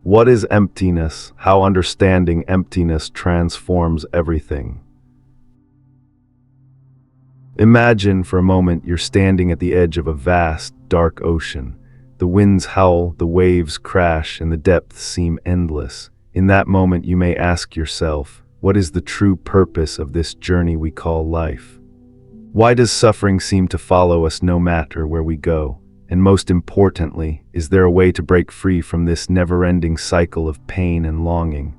What is emptiness? How understanding emptiness transforms everything. Imagine for a moment you're standing at the edge of a vast, dark ocean. The winds howl, the waves crash, and the depths seem endless. In that moment, you may ask yourself, what is the true purpose of this journey we call life? Why does suffering seem to follow us no matter where we go? And most importantly, is there a way to break free from this never-ending cycle of pain and longing?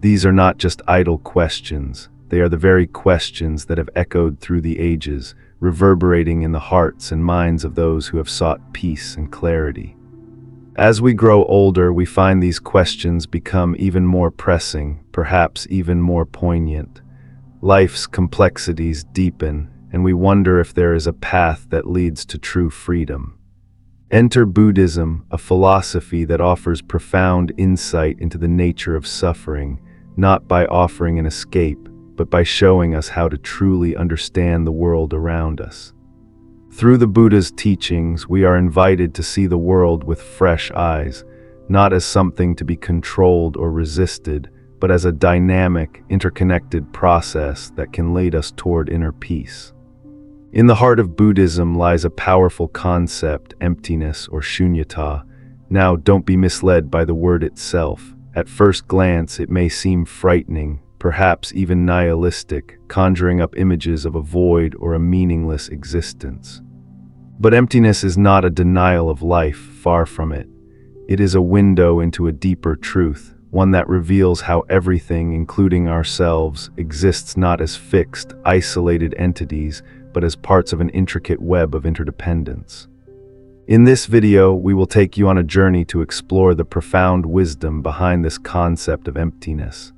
These are not just idle questions. They are the very questions that have echoed through the ages, reverberating in the hearts and minds of those who have sought peace and clarity. As we grow older, we find these questions become even more pressing, perhaps even more poignant. Life's complexities deepen, and we wonder if there is a path that leads to true freedom. Enter Buddhism, a philosophy that offers profound insight into the nature of suffering, not by offering an escape, but by showing us how to truly understand the world around us. Through the Buddha's teachings, we are invited to see the world with fresh eyes, not as something to be controlled or resisted, but as a dynamic, interconnected process that can lead us toward inner peace. In the heart of Buddhism lies a powerful concept, emptiness or shunyata. Now, don't be misled by the word itself. At first glance, it may seem frightening, perhaps even nihilistic, conjuring up images of a void or a meaningless existence. But emptiness is not a denial of life, far from it. It is a window into a deeper truth, one that reveals how everything, including ourselves, exists not as fixed, isolated entities, but as parts of an intricate web of interdependence. In this video, we will take you on a journey to explore the profound wisdom behind this concept of emptiness.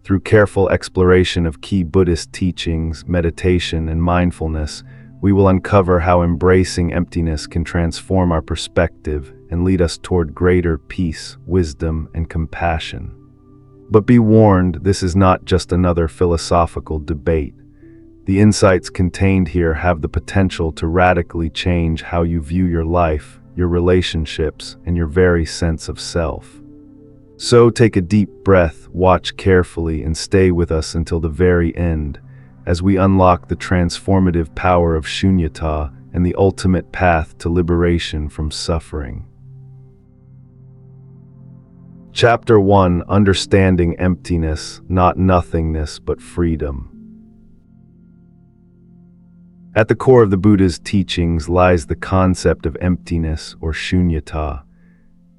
Through careful exploration of key Buddhist teachings, meditation, and mindfulness, we will uncover how embracing emptiness can transform our perspective and lead us toward greater peace, wisdom, and compassion. But be warned, this is not just another philosophical debate. The insights contained here have the potential to radically change how you view your life, your relationships, and your very sense of self. So take a deep breath, watch carefully, and stay with us until the very end, as we unlock the transformative power of shunyata and the ultimate path to liberation from suffering. Chapter 1: Understanding Emptiness, not nothingness, but freedom. At the core of the Buddha's teachings lies the concept of emptiness or shunyata.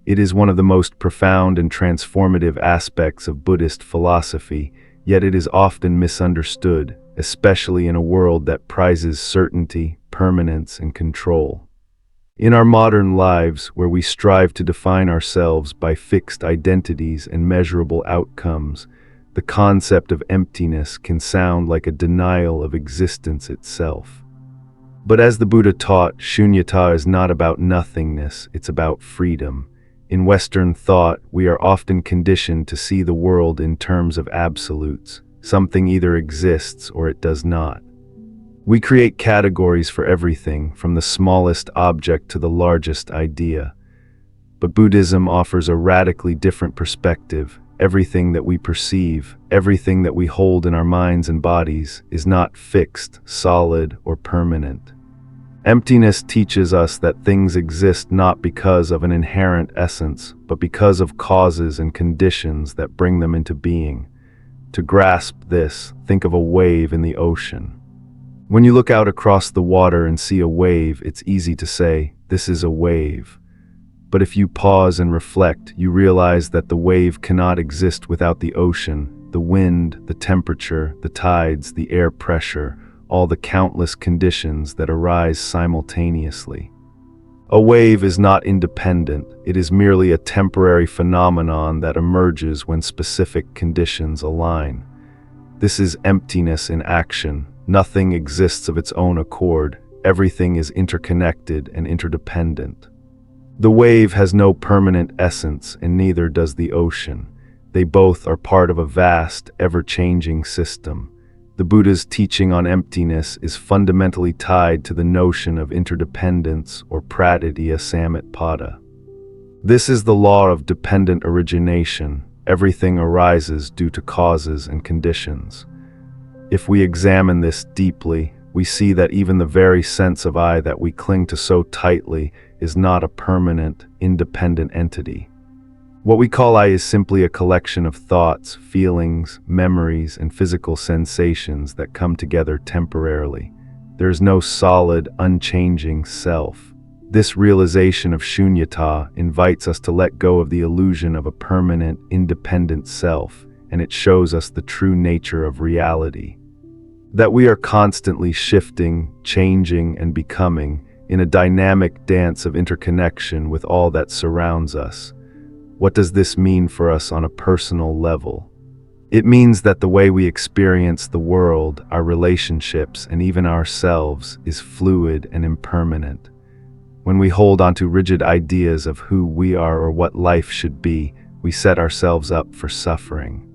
It is one of the most profound and transformative aspects of Buddhist philosophy, yet it is often misunderstood, especially in a world that prizes certainty, permanence, and control. In our modern lives, where we strive to define ourselves by fixed identities and measurable outcomes, the concept of emptiness can sound like a denial of existence itself. But as the Buddha taught, shunyata is not about nothingness, it's about freedom. In Western thought, we are often conditioned to see the world in terms of absolutes. Something either exists or it does not. We create categories for everything, from the smallest object to the largest idea. But Buddhism offers a radically different perspective. Everything that we perceive, everything that we hold in our minds and bodies, is not fixed, solid, or permanent. Emptiness teaches us that things exist not because of an inherent essence, but because of causes and conditions that bring them into being. To grasp this, think of a wave in the ocean. When you look out across the water and see a wave, it's easy to say, "This is a wave." But if you pause and reflect, you realize that the wave cannot exist without the ocean, the wind, the temperature, the tides, the air pressure, all the countless conditions that arise simultaneously. A wave is not independent, it is merely a temporary phenomenon that emerges when specific conditions align. This is emptiness in action. Nothing exists of its own accord. Everything is interconnected and interdependent. The wave has no permanent essence, and neither does the ocean. They both are part of a vast, ever-changing system. The Buddha's teaching on emptiness is fundamentally tied to the notion of interdependence, or pratitya samutpada. This is the law of dependent origination. Everything arises due to causes and conditions. If we examine this deeply, we see that even the very sense of I that we cling to so tightly is not a permanent, independent entity. What we call I is simply a collection of thoughts, feelings, memories, and physical sensations that come together temporarily. There is no solid, unchanging self. This realization of shunyata invites us to let go of the illusion of a permanent, independent self, and it shows us the true nature of reality. That we are constantly shifting, changing, and becoming in a dynamic dance of interconnection with all that surrounds us. What does this mean for us on a personal level? It means that the way we experience the world, our relationships, and even ourselves is fluid and impermanent. When we hold onto rigid ideas of who we are or what life should be, we set ourselves up for suffering.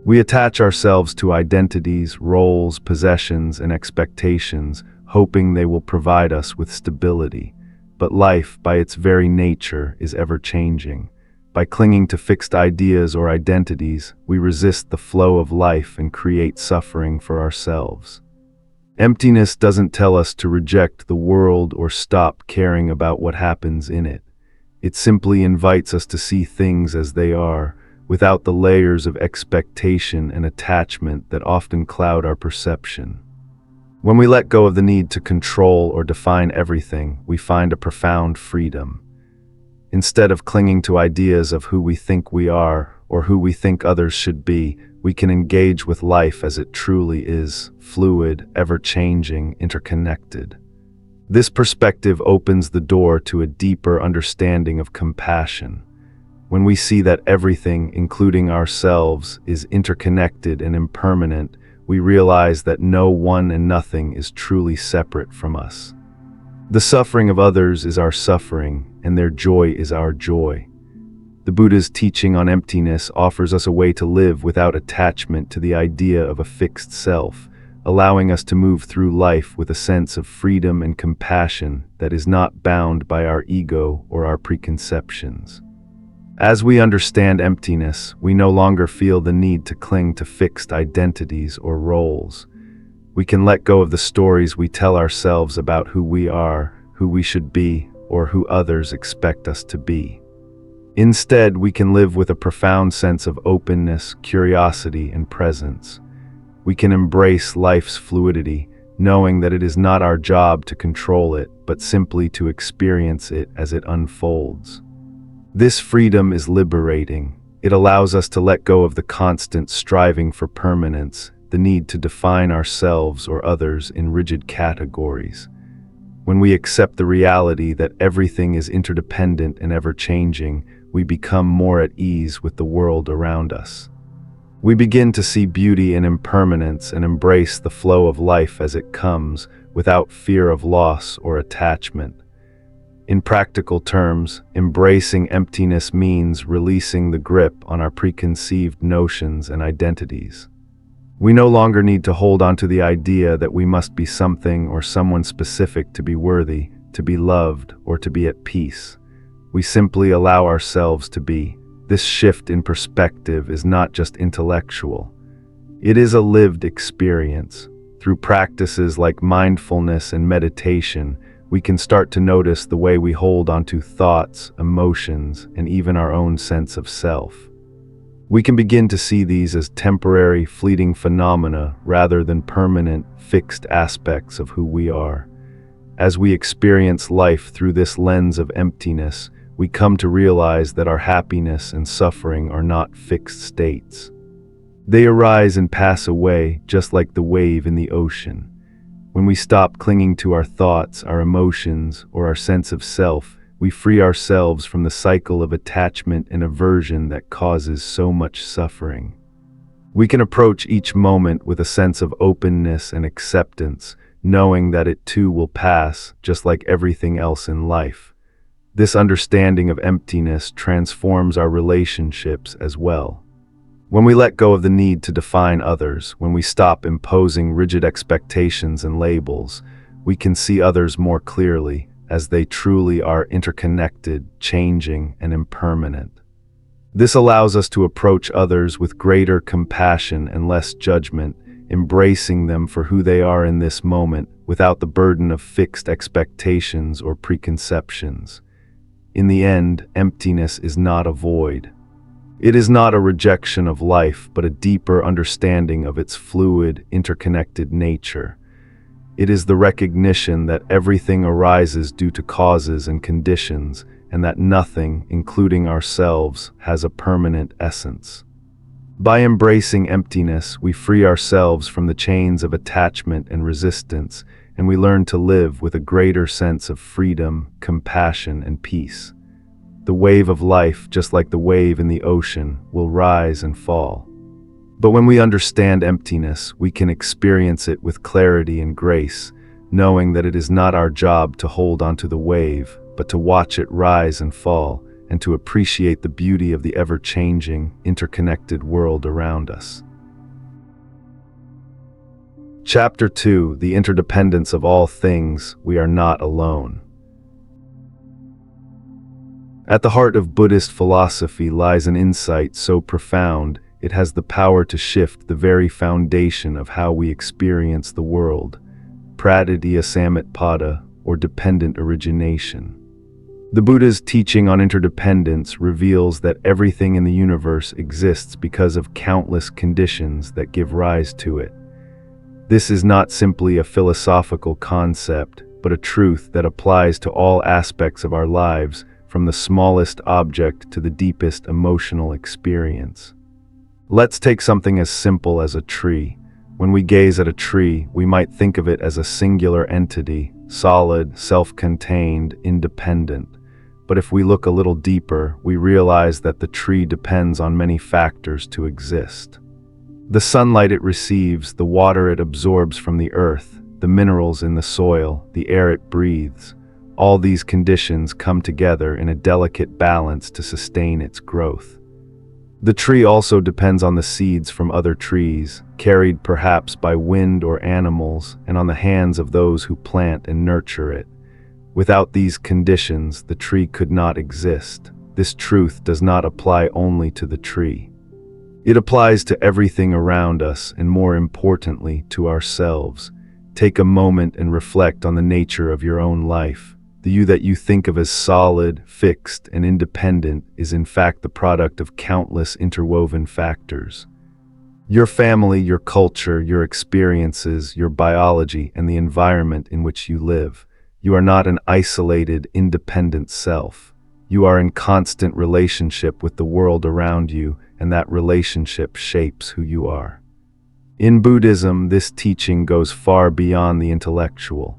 We attach ourselves to identities, roles, possessions, and expectations, hoping they will provide us with stability. But life, by its very nature, is ever-changing. By clinging to fixed ideas or identities, we resist the flow of life and create suffering for ourselves. Emptiness doesn't tell us to reject the world or stop caring about what happens in it. It simply invites us to see things as they are, without the layers of expectation and attachment that often cloud our perception. When we let go of the need to control or define everything, we find a profound freedom. Instead of clinging to ideas of who we think we are or who we think others should be, we can engage with life as it truly is, fluid, ever-changing, interconnected. This perspective opens the door to a deeper understanding of compassion. When we see that everything, including ourselves, is interconnected and impermanent, we realize that no one and nothing is truly separate from us. The suffering of others is our suffering, and their joy is our joy. The Buddha's teaching on emptiness offers us a way to live without attachment to the idea of a fixed self, allowing us to move through life with a sense of freedom and compassion that is not bound by our ego or our preconceptions. As we understand emptiness, we no longer feel the need to cling to fixed identities or roles. We can let go of the stories we tell ourselves about who we are, who we should be, or who others expect us to be. Instead, we can live with a profound sense of openness, curiosity, and presence. We can embrace life's fluidity, knowing that it is not our job to control it, but simply to experience it as it unfolds. This freedom is liberating. It allows us to let go of the constant striving for permanence, the need to define ourselves or others in rigid categories. When we accept the reality that everything is interdependent and ever-changing, we become more at ease with the world around us. We begin to see beauty in impermanence and embrace the flow of life as it comes, without fear of loss or attachment. In practical terms, embracing emptiness means releasing the grip on our preconceived notions and identities. We no longer need to hold on to the idea that we must be something or someone specific to be worthy, to be loved, or to be at peace. We simply allow ourselves to be. This shift in perspective is not just intellectual. It is a lived experience. Through practices like mindfulness and meditation, we can start to notice the way we hold onto thoughts, emotions, and even our own sense of self. We can begin to see these as temporary, fleeting phenomena rather than permanent, fixed aspects of who we are. As we experience life through this lens of emptiness, we come to realize that our happiness and suffering are not fixed states. They arise and pass away, just like the wave in the ocean. When we stop clinging to our thoughts, our emotions, or our sense of self, we free ourselves from the cycle of attachment and aversion that causes so much suffering. We can approach each moment with a sense of openness and acceptance, knowing that it too will pass, just like everything else in life. This understanding of emptiness transforms our relationships as well. When we let go of the need to define others, when we stop imposing rigid expectations and labels, we can see others more clearly. as they truly are interconnected, changing, and impermanent. This allows us to approach others with greater compassion and less judgment, embracing them for who they are in this moment without the burden of fixed expectations or preconceptions. In the end, emptiness is not a void. It is not a rejection of life, but a deeper understanding of its fluid, interconnected nature. It is the recognition that everything arises due to causes and conditions, and that nothing, including ourselves, has a permanent essence. By embracing emptiness, we free ourselves from the chains of attachment and resistance, and we learn to live with a greater sense of freedom, compassion, and peace. The wave of life, just like the wave in the ocean, will rise and fall. But when we understand emptiness, we can experience it with clarity and grace, knowing that it is not our job to hold onto the wave, but to watch it rise and fall, and to appreciate the beauty of the ever-changing, interconnected world around us. Chapter 2: The Interdependence of All Things. We are not alone. At the heart of Buddhist philosophy lies an insight so profound it has the power to shift the very foundation of how we experience the world, praditya samitpada, or dependent origination. The Buddha's teaching on interdependence reveals that everything in the universe exists because of countless conditions that give rise to it. This is not simply a philosophical concept, but a truth that applies to all aspects of our lives, from the smallest object to the deepest emotional experience. Let's take something as simple as a tree. When we gaze at a tree, we might think of it as a singular entity, solid, self-contained, independent. But if we look a little deeper, we realize that the tree depends on many factors to exist. The sunlight it receives, the water it absorbs from the earth, the minerals in the soil, the air it breathes. All these conditions come together in a delicate balance to sustain its growth. The tree also depends on the seeds from other trees, carried perhaps by wind or animals, and on the hands of those who plant and nurture it. Without these conditions, the tree could not exist. This truth does not apply only to the tree. It applies to everything around us, and more importantly, to ourselves. Take a moment and reflect on the nature of your own life. The you that you think of as solid, fixed, and independent is in fact the product of countless interwoven factors. Your family, your culture, your experiences, your biology, and the environment in which you live. You are not an isolated, independent self. You are in constant relationship with the world around you, and that relationship shapes who you are. In Buddhism, this teaching goes far beyond the intellectual.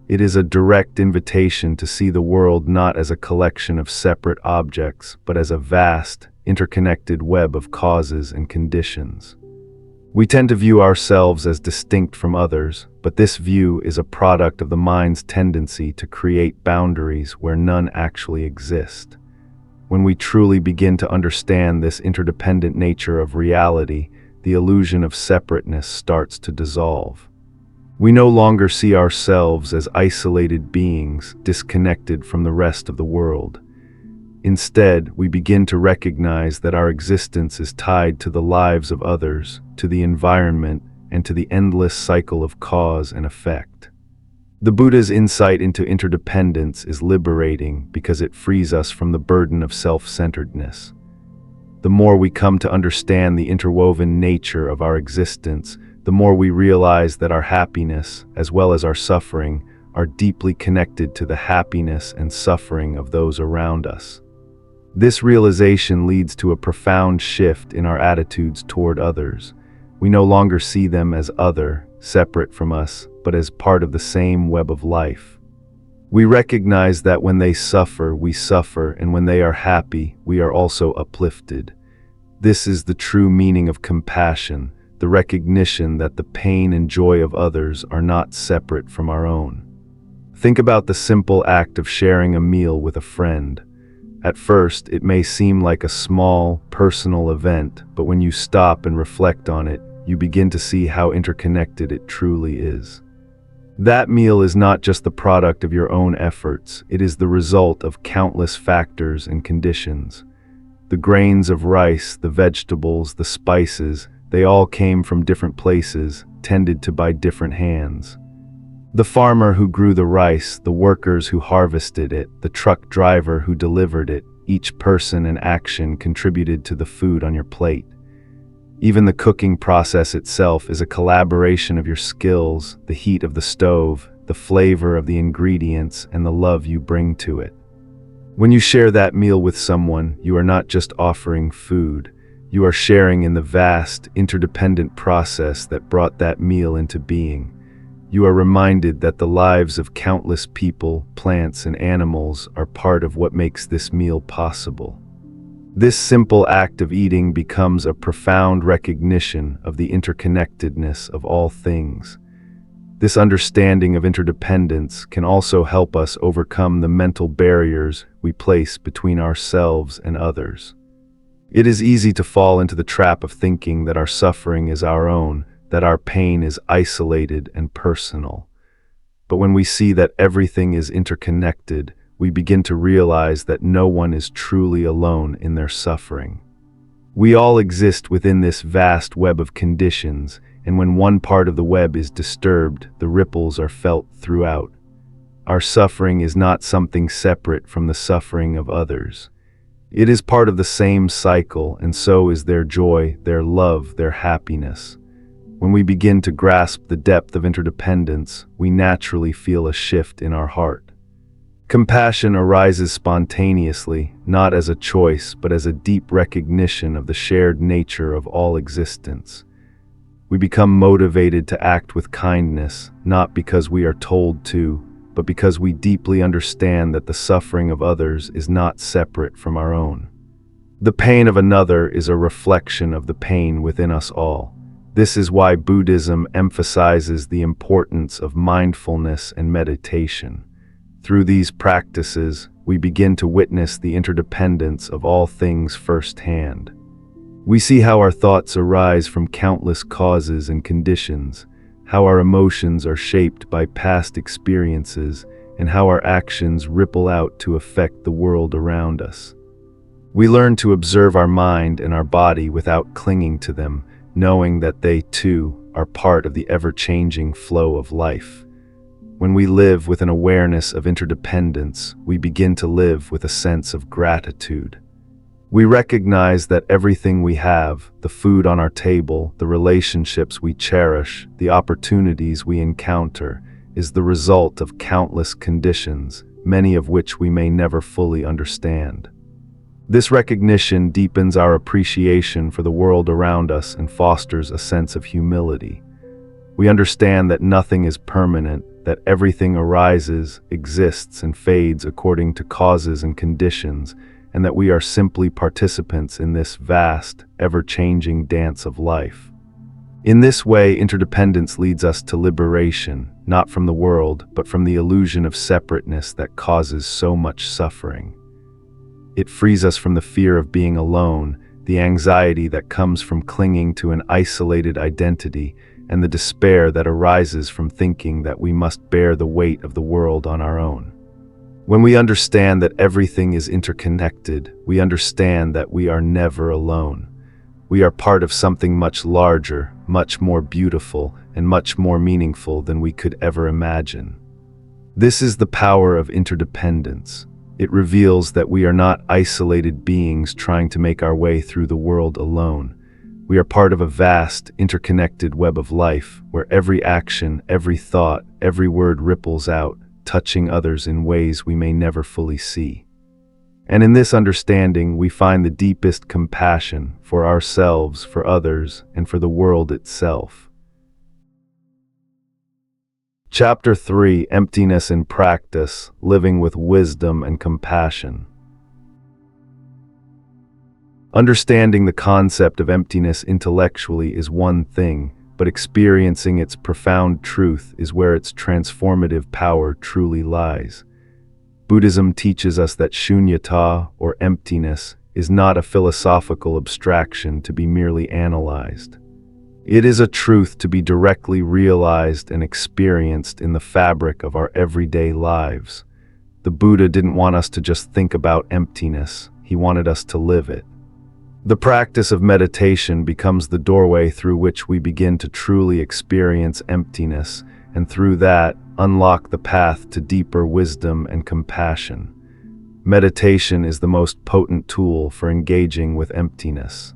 It is a direct invitation to see the world not as a collection of separate objects, but as a vast, interconnected web of causes and conditions. We tend to view ourselves as distinct from others, but this view is a product of the mind's tendency to create boundaries where none actually exist. When we truly begin to understand this interdependent nature of reality, the illusion of separateness starts to dissolve. We no longer see ourselves as isolated beings, disconnected from the rest of the world. Instead, we begin to recognize that our existence is tied to the lives of others, to the environment, and to the endless cycle of cause and effect. The Buddha's insight into interdependence is liberating because it frees us from the burden of self-centeredness. The more we come to understand the interwoven nature of our existence, the more we realize that our happiness, as well as our suffering, are deeply connected to the happiness and suffering of those around us. This realization leads to a profound shift in our attitudes toward others. We no longer see them as other, separate from us, but as part of the same web of life. We recognize that when they suffer, we suffer, and when they are happy, we are also uplifted. This is the true meaning of compassion, the recognition that the pain and joy of others are not separate from our own. Think about the simple act of sharing a meal with a friend. At first, it may seem like a small, personal event, but when you stop and reflect on it, you begin to see how interconnected it truly is. That meal is not just the product of your own efforts, it is the result of countless factors and conditions. The grains of rice, the vegetables, the spices, they all came from different places, tended to by different hands. The farmer who grew the rice, the workers who harvested it, the truck driver who delivered it, each person and action contributed to the food on your plate. Even the cooking process itself is a collaboration of your skills, the heat of the stove, the flavor of the ingredients, and the love you bring to it. When you share that meal with someone, you are not just offering food, you are sharing in the vast, interdependent process that brought that meal into being. You are reminded that the lives of countless people, plants, and animals are part of what makes this meal possible. This simple act of eating becomes a profound recognition of the interconnectedness of all things. This understanding of interdependence can also help us overcome the mental barriers we place between ourselves and others. It is easy to fall into the trap of thinking that our suffering is our own, that our pain is isolated and personal. But when we see that everything is interconnected, we begin to realize that no one is truly alone in their suffering. We all exist within this vast web of conditions, and when one part of the web is disturbed, the ripples are felt throughout. Our suffering is not something separate from the suffering of others. It is part of the same cycle, and so is their joy, their love, their happiness. When we begin to grasp the depth of interdependence, we naturally feel a shift in our heart. Compassion arises spontaneously, not as a choice, but as a deep recognition of the shared nature of all existence. We become motivated to act with kindness, not because we are told to, but because we deeply understand that the suffering of others is not separate from our own. The pain of another is a reflection of the pain within us all. This is why Buddhism emphasizes the importance of mindfulness and meditation. Through these practices, we begin to witness the interdependence of all things firsthand. We see how our thoughts arise from countless causes and conditions, how our emotions are shaped by past experiences, and how our actions ripple out to affect the world around us. We learn to observe our mind and our body without clinging to them, knowing that they, too, are part of the ever-changing flow of life. When we live with an awareness of interdependence, we begin to live with a sense of gratitude. We recognize that everything we have, the food on our table, the relationships we cherish, the opportunities we encounter, is the result of countless conditions, many of which we may never fully understand. This recognition deepens our appreciation for the world around us and fosters a sense of humility. We understand that nothing is permanent, that everything arises, exists, and fades according to causes and conditions, and that we are simply participants in this vast, ever-changing dance of life. In this way, interdependence leads us to liberation, not from the world, but from the illusion of separateness that causes so much suffering. It frees us from the fear of being alone, the anxiety that comes from clinging to an isolated identity, and the despair that arises from thinking that we must bear the weight of the world on our own. When we understand that everything is interconnected, we understand that we are never alone. We are part of something much larger, much more beautiful, and much more meaningful than we could ever imagine. This is the power of interdependence. It reveals that we are not isolated beings trying to make our way through the world alone. We are part of a vast, interconnected web of life, where every action, every thought, every word ripples out, touching others in ways we may never fully see. And in this understanding, we find the deepest compassion for ourselves, for others, and for the world itself. Chapter 3: Emptiness in Practice, Living with Wisdom and Compassion. Understanding the concept of emptiness intellectually is one thing, but experiencing its profound truth is where its transformative power truly lies. Buddhism teaches us that shunyata, or emptiness, is not a philosophical abstraction to be merely analyzed. It is a truth to be directly realized and experienced in the fabric of our everyday lives. The Buddha didn't want us to just think about emptiness, he wanted us to live it. The practice of meditation becomes the doorway through which we begin to truly experience emptiness, and through that, unlock the path to deeper wisdom and compassion. Meditation is the most potent tool for engaging with emptiness.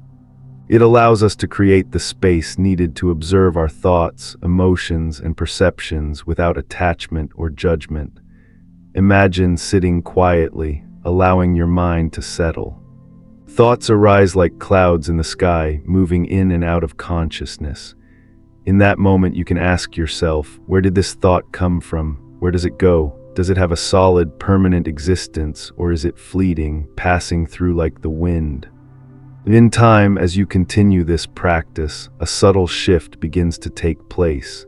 It allows us to create the space needed to observe our thoughts, emotions, and perceptions without attachment or judgment. Imagine sitting quietly, allowing your mind to settle. Thoughts arise like clouds in the sky, moving in and out of consciousness. In that moment, you can ask yourself, where did this thought come from? Where does it go? Does it have a solid, permanent existence, or is it fleeting, passing through like the wind? In time, as you continue this practice, a subtle shift begins to take place.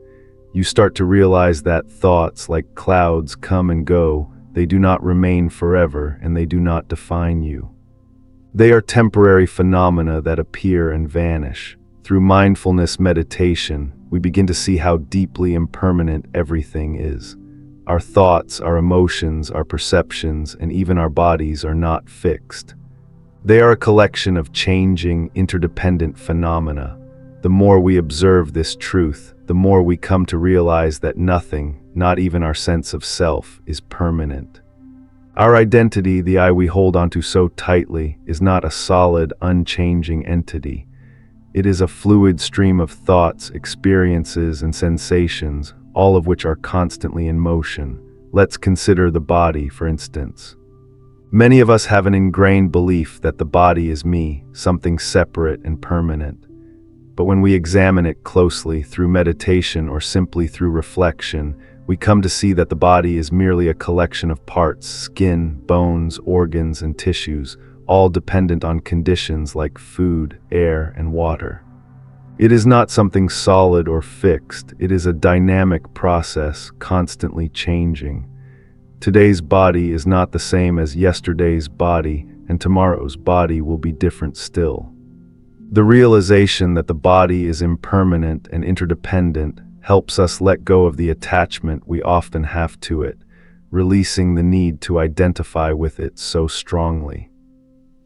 You start to realize that thoughts, like clouds, come and go. They do not remain forever, and they do not define you. They are temporary phenomena that appear and vanish. Through mindfulness meditation, we begin to see how deeply impermanent everything is. Our thoughts, our emotions, our perceptions, and even our bodies are not fixed. They are a collection of changing, interdependent phenomena. The more we observe this truth, the more we come to realize that nothing, not even our sense of self, is permanent. Our identity, the I we hold onto so tightly, is not a solid, unchanging entity. It is a fluid stream of thoughts, experiences, and sensations, all of which are constantly in motion. Let's consider the body, for instance. Many of us have an ingrained belief that the body is me, something separate and permanent. But when we examine it closely through meditation or simply through reflection, we come to see that the body is merely a collection of parts, skin, bones, organs, and tissues, all dependent on conditions like food, air, and water. It is not something solid or fixed. It is a dynamic process, constantly changing. Today's body is not the same as yesterday's body, and tomorrow's body will be different still. The realization that the body is impermanent and interdependent helps us let go of the attachment we often have to it, releasing the need to identify with it so strongly.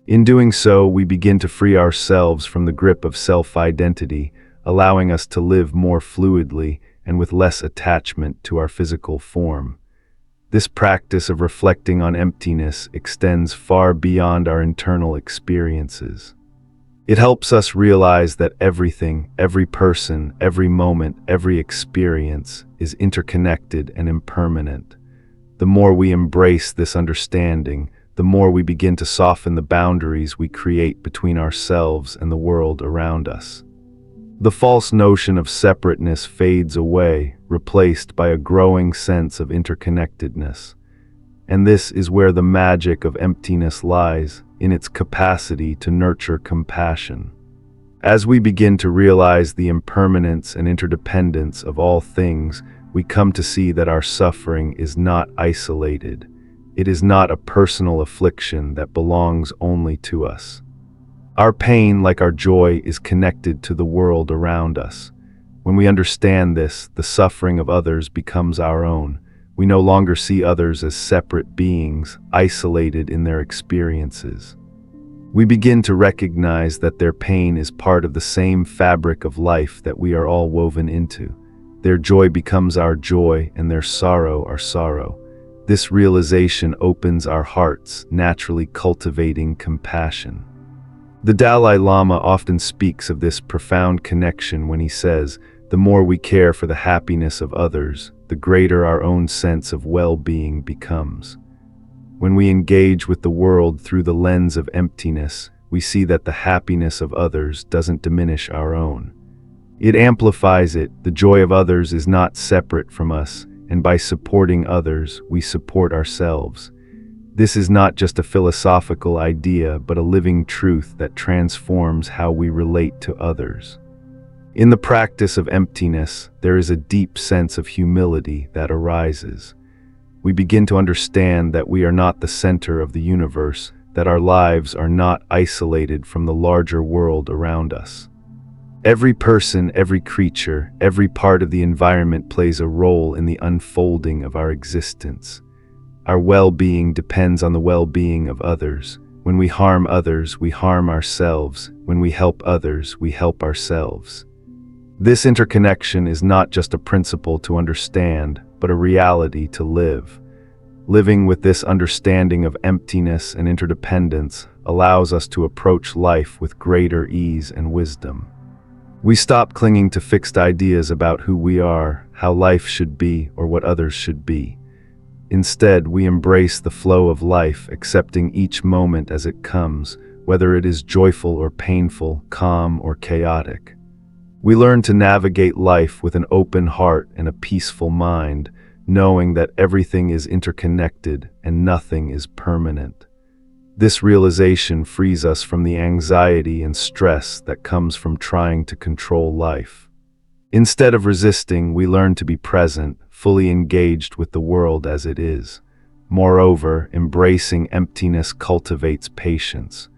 In doing so, we begin to free ourselves from the grip of self-identity, allowing us to live more fluidly and with less attachment to our physical form. This practice of reflecting on emptiness extends far beyond our internal experiences. It helps us realize that everything, every person, every moment, every experience is interconnected and impermanent. The more we embrace this understanding, the more we begin to soften the boundaries we create between ourselves and the world around us. The false notion of separateness fades away, replaced by a growing sense of interconnectedness. And this is where the magic of emptiness lies, in its capacity to nurture compassion. As we begin to realize the impermanence and interdependence of all things, we come to see that our suffering is not isolated. It is not a personal affliction that belongs only to us. Our pain, like our joy, is connected to the world around us. When we understand this, the suffering of others becomes our own. We no longer see others as separate beings, isolated in their experiences. We begin to recognize that their pain is part of the same fabric of life that we are all woven into. Their joy becomes our joy, and their sorrow our sorrow. This realization opens our hearts, naturally cultivating compassion. The Dalai Lama often speaks of this profound connection when he says, "The more we care for the happiness of others, the greater our own sense of well-being becomes." When we engage with the world through the lens of emptiness, we see that the happiness of others doesn't diminish our own. It amplifies it. The joy of others is not separate from us, and by supporting others, we support ourselves. This is not just a philosophical idea, but a living truth that transforms how we relate to others. In the practice of emptiness, there is a deep sense of humility that arises. We begin to understand that we are not the center of the universe, that our lives are not isolated from the larger world around us. Every person, every creature, every part of the environment plays a role in the unfolding of our existence. Our well-being depends on the well-being of others. When we harm others, we harm ourselves. When we help others, we help ourselves. This interconnection is not just a principle to understand, but a reality to live. Living with this understanding of emptiness and interdependence allows us to approach life with greater ease and wisdom. We stop clinging to fixed ideas about who we are, how life should be, or what others should be. Instead, we embrace the flow of life, accepting each moment as it comes, whether it is joyful or painful, calm or chaotic. We learn to navigate life with an open heart and a peaceful mind, knowing that everything is interconnected and nothing is permanent. This realization frees us from the anxiety and stress that comes from trying to control life. Instead of resisting, we learn to be present, fully engaged with the world as it is. Moreover, embracing emptiness cultivates patience.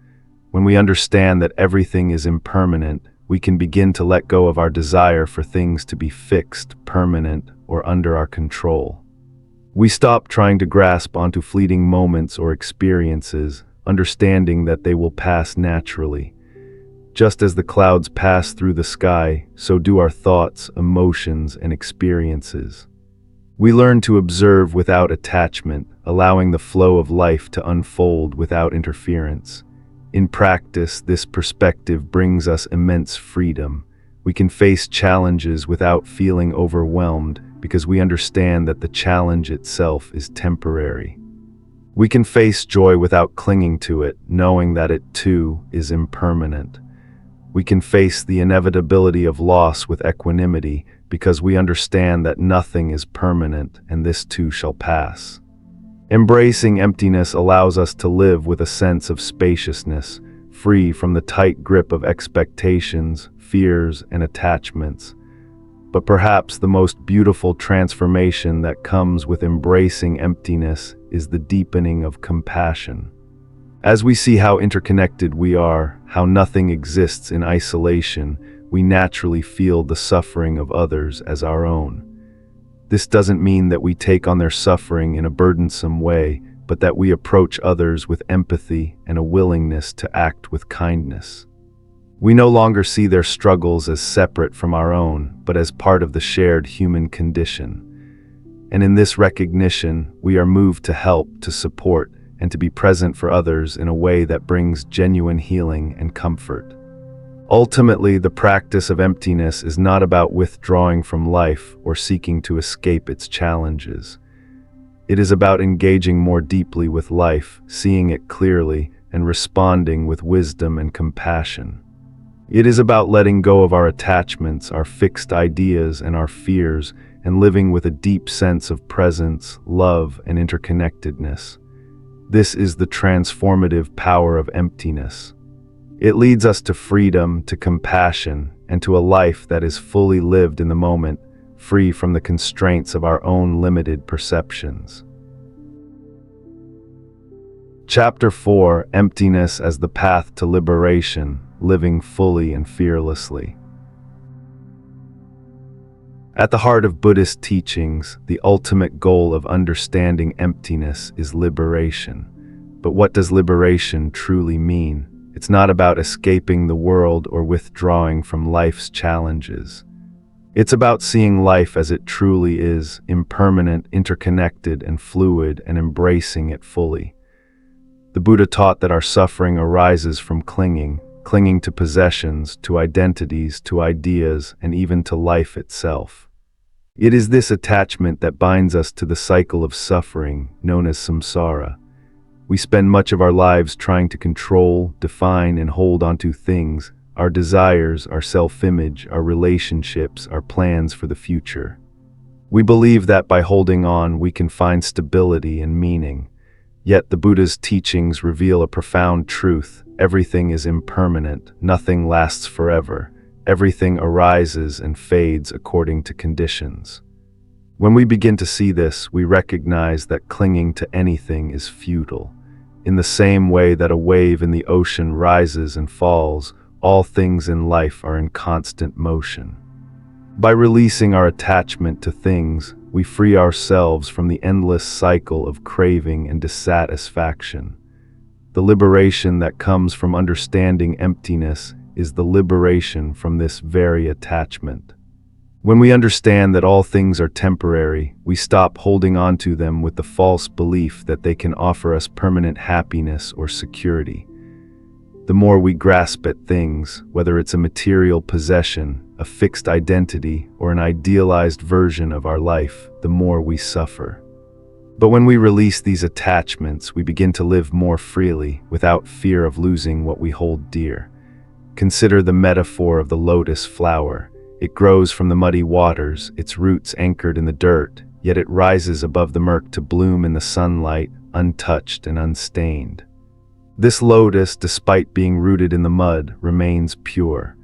When we understand that everything is impermanent, we can begin to let go of our desire for things to be fixed, permanent, or under our control. We stop trying to grasp onto fleeting moments or experiences, understanding that they will pass naturally. Just as the clouds pass through the sky, so do our thoughts, emotions, and experiences. We learn to observe without attachment, allowing the flow of life to unfold without interference. In practice, this perspective brings us immense freedom. We can face challenges without feeling overwhelmed because we understand that the challenge itself is temporary. We can face joy without clinging to it, knowing that it too is impermanent. We can face the inevitability of loss with equanimity because we understand that nothing is permanent and this too shall pass. Embracing emptiness allows us to live with a sense of spaciousness, free from the tight grip of expectations, fears, and attachments. But perhaps the most beautiful transformation that comes with embracing emptiness is the deepening of compassion. As we see how interconnected we are, how nothing exists in isolation, we naturally feel the suffering of others as our own. This doesn't mean that we take on their suffering in a burdensome way, but that we approach others with empathy and a willingness to act with kindness. We no longer see their struggles as separate from our own, but as part of the shared human condition. And in this recognition, we are moved to help, to support, and to be present for others in a way that brings genuine healing and comfort. Ultimately, the practice of emptiness is not about withdrawing from life or seeking to escape its challenges. It is about engaging more deeply with life, seeing it clearly, and responding with wisdom and compassion. It is about letting go of our attachments, our fixed ideas, and our fears, and living with a deep sense of presence, love, and interconnectedness. This is the transformative power of emptiness. It leads us to freedom, to compassion, and to a life that is fully lived in the moment, free from the constraints of our own limited perceptions. Chapter 4: Emptiness as the Path to Liberation, Living Fully and Fearlessly. At the heart of Buddhist teachings, the ultimate goal of understanding emptiness is liberation. But what does liberation truly mean? It's not about escaping the world or withdrawing from life's challenges. It's about seeing life as it truly is, impermanent, interconnected, and fluid, and embracing it fully. The Buddha taught that our suffering arises from clinging to possessions, to identities, to ideas, and even to life itself. It is this attachment that binds us to the cycle of suffering, known as samsara. We spend much of our lives trying to control, define, and hold onto things, our desires, our self-image, our relationships, our plans for the future. We believe that by holding on, we can find stability and meaning. Yet the Buddha's teachings reveal a profound truth. Everything is impermanent, nothing lasts forever. Everything arises and fades according to conditions. When we begin to see this, we recognize that clinging to anything is futile. In the same way that a wave in the ocean rises and falls, all things in life are in constant motion. By releasing our attachment to things, we free ourselves from the endless cycle of craving and dissatisfaction. The liberation that comes from understanding emptiness is the liberation from this very attachment. When we understand that all things are temporary, we stop holding on to them with the false belief that they can offer us permanent happiness or security. The more we grasp at things, whether it's a material possession, a fixed identity, or an idealized version of our life, the more we suffer. But when we release these attachments, we begin to live more freely, without fear of losing what we hold dear. Consider the metaphor of the lotus flower. It grows from the muddy waters, its roots anchored in the dirt, yet it rises above the murk to bloom in the sunlight, untouched and unstained. This lotus, despite being rooted in the mud, remains pure.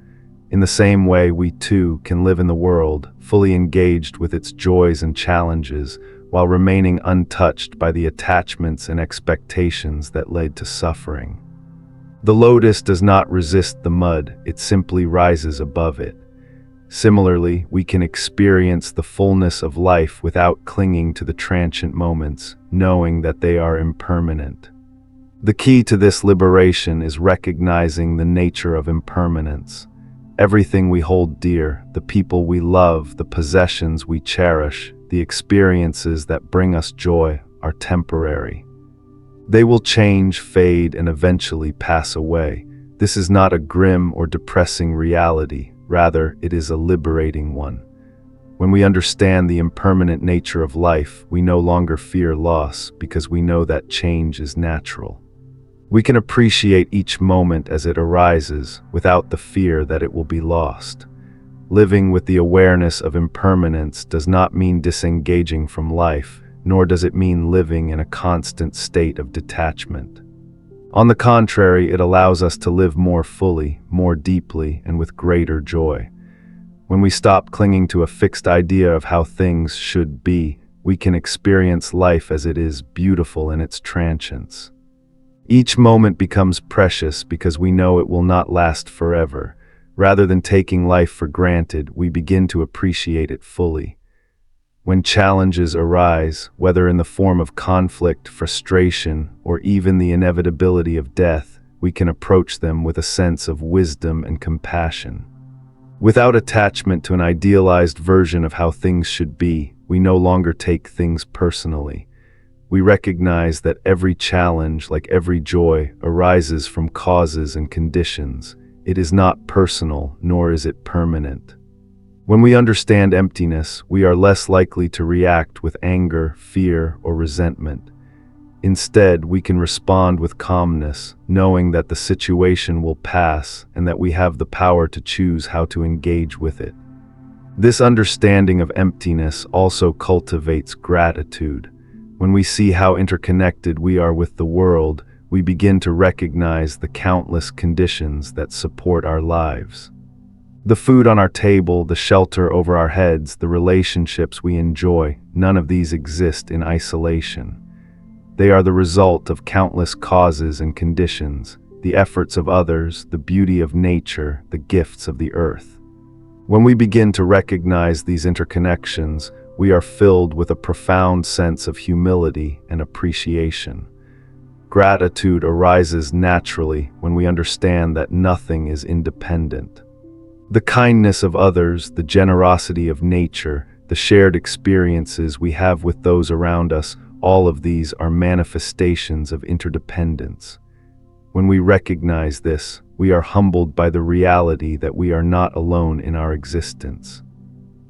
In the same way, we too can live in the world, fully engaged with its joys and challenges, while remaining untouched by the attachments and expectations that led to suffering. The lotus does not resist the mud, it simply rises above it. Similarly, we can experience the fullness of life without clinging to the transient moments, knowing that they are impermanent. The key to this liberation is recognizing the nature of impermanence. Everything we hold dear, the people we love, the possessions we cherish, the experiences that bring us joy, are temporary. They will change, fade, and eventually pass away. This is not a grim or depressing reality. Rather, it is a liberating one. When we understand the impermanent nature of life, we no longer fear loss because we know that change is natural. We can appreciate each moment as it arises without the fear that it will be lost. Living with the awareness of impermanence does not mean disengaging from life, nor does it mean living in a constant state of detachment. On the contrary, it allows us to live more fully, more deeply, and with greater joy. When we stop clinging to a fixed idea of how things should be, we can experience life as it is, beautiful in its transience. Each moment becomes precious because we know it will not last forever. Rather than taking life for granted, we begin to appreciate it fully. When challenges arise, whether in the form of conflict, frustration, or even the inevitability of death, we can approach them with a sense of wisdom and compassion. Without attachment to an idealized version of how things should be, we no longer take things personally. We recognize that every challenge, like every joy, arises from causes and conditions. It is not personal, nor is it permanent. When we understand emptiness, we are less likely to react with anger, fear, or resentment. Instead, we can respond with calmness, knowing that the situation will pass and that we have the power to choose how to engage with it. This understanding of emptiness also cultivates gratitude. When we see how interconnected we are with the world, we begin to recognize the countless conditions that support our lives. The food on our table, the shelter over our heads, the relationships we enjoy, none of these exist in isolation. They are the result of countless causes and conditions, the efforts of others, the beauty of nature, the gifts of the earth. When we begin to recognize these interconnections, we are filled with a profound sense of humility and appreciation. Gratitude arises naturally when we understand that nothing is independent. The kindness of others, the generosity of nature, the shared experiences we have with those around us, all of these are manifestations of interdependence. When we recognize this, we are humbled by the reality that we are not alone in our existence.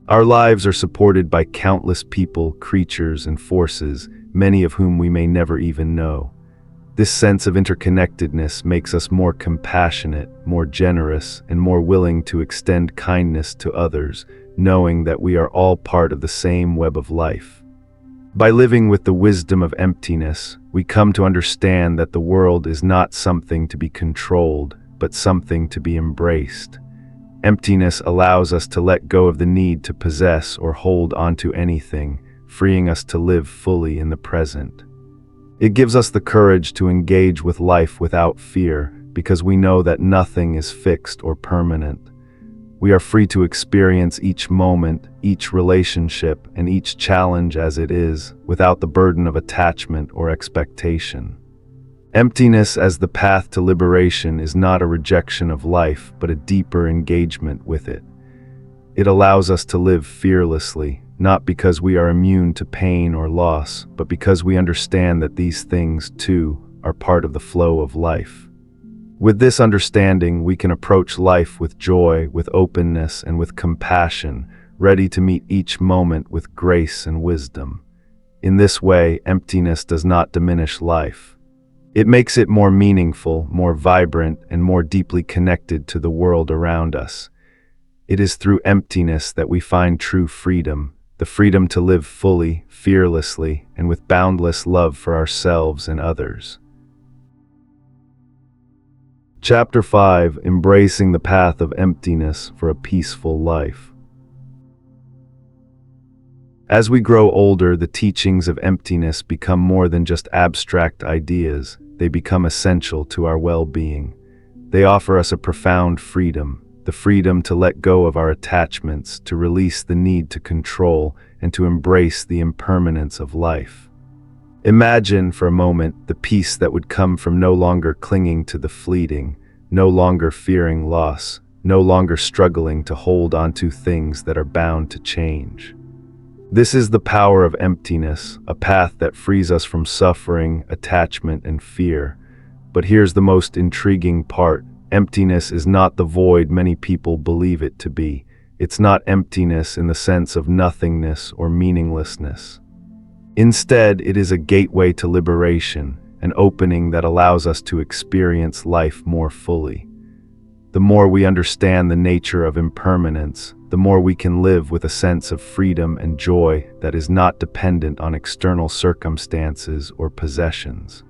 Our lives are supported by countless people, creatures, and forces, many of whom we may never even know. This sense of interconnectedness makes us more compassionate, more generous, and more willing to extend kindness to others, knowing that we are all part of the same web of life. By living with the wisdom of emptiness, we come to understand that the world is not something to be controlled, but something to be embraced. Emptiness allows us to let go of the need to possess or hold onto anything, freeing us to live fully in the present. It gives us the courage to engage with life without fear, because we know that nothing is fixed or permanent. We are free to experience each moment, each relationship, and each challenge as it is, without the burden of attachment or expectation. Emptiness as the path to liberation is not a rejection of life, but a deeper engagement with it. It allows us to live fearlessly, not because we are immune to pain or loss, but because we understand that these things, too, are part of the flow of life. With this understanding, we can approach life with joy, with openness, and with compassion, ready to meet each moment with grace and wisdom. In this way, emptiness does not diminish life. It makes it more meaningful, more vibrant, and more deeply connected to the world around us. It is through emptiness that we find true freedom, the freedom to live fully, fearlessly, and with boundless love for ourselves and others. Chapter 5: Embracing the Path of Emptiness for a Peaceful Life. As we grow older, the teachings of emptiness become more than just abstract ideas. They become essential to our well-being. They offer us a profound freedom, the freedom to let go of our attachments, to release the need to control, and to embrace the impermanence of life. Imagine for a moment the peace that would come from no longer clinging to the fleeting, no longer fearing loss, no longer struggling to hold onto things that are bound to change. This is the power of emptiness, a path that frees us from suffering, attachment, and fear. But here's the most intriguing part. Emptiness is not the void many people believe it to be. It's not emptiness in the sense of nothingness or meaninglessness. Instead, it is a gateway to liberation, an opening that allows us to experience life more fully. The more we understand the nature of impermanence, the more we can live with a sense of freedom and joy that is not dependent on external circumstances or possessions.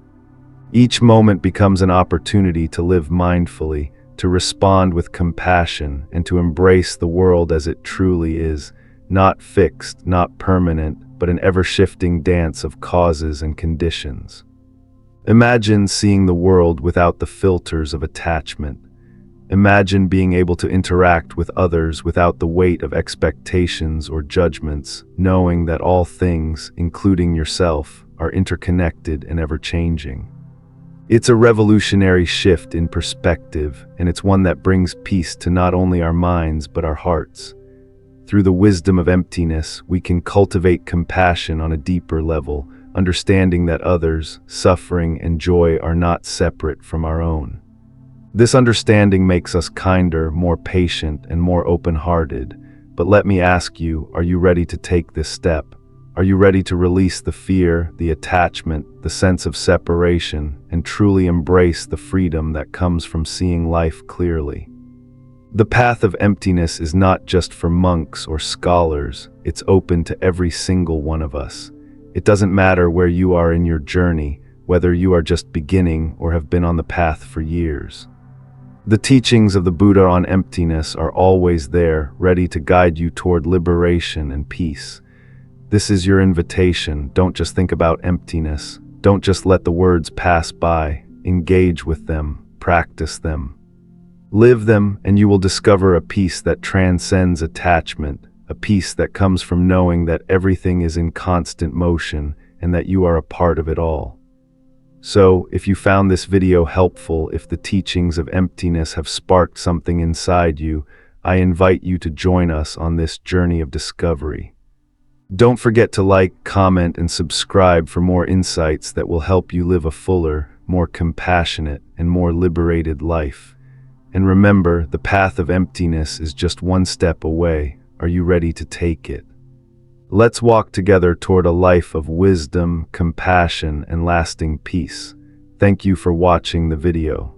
Each moment becomes an opportunity to live mindfully, to respond with compassion, and to embrace the world as it truly is, not fixed, not permanent, but an ever-shifting dance of causes and conditions. Imagine seeing the world without the filters of attachment. Imagine being able to interact with others without the weight of expectations or judgments, knowing that all things, including yourself, are interconnected and ever-changing. It's a revolutionary shift in perspective, and it's one that brings peace to not only our minds but our hearts. Through the wisdom of emptiness, we can cultivate compassion on a deeper level, understanding that others' suffering and joy are not separate from our own. This understanding makes us kinder, more patient, and more open-hearted. But let me ask you, are you ready to take this step? Are you ready to release the fear, the attachment, the sense of separation, and truly embrace the freedom that comes from seeing life clearly? The path of emptiness is not just for monks or scholars, it's open to every single one of us. It doesn't matter where you are in your journey, whether you are just beginning or have been on the path for years. The teachings of the Buddha on emptiness are always there, ready to guide you toward liberation and peace. This is your invitation. Don't just think about emptiness. Don't just let the words pass by. Engage with them, practice them. Live them, and you will discover a peace that transcends attachment, a peace that comes from knowing that everything is in constant motion and that you are a part of it all. So, if you found this video helpful, if the teachings of emptiness have sparked something inside you, I invite you to join us on this journey of discovery. Don't forget to like, comment, and subscribe for more insights that will help you live a fuller, more compassionate, and more liberated life. And remember, the path of emptiness is just one step away. Are you ready to take it? Let's walk together toward a life of wisdom, compassion, and lasting peace. Thank you for watching the video.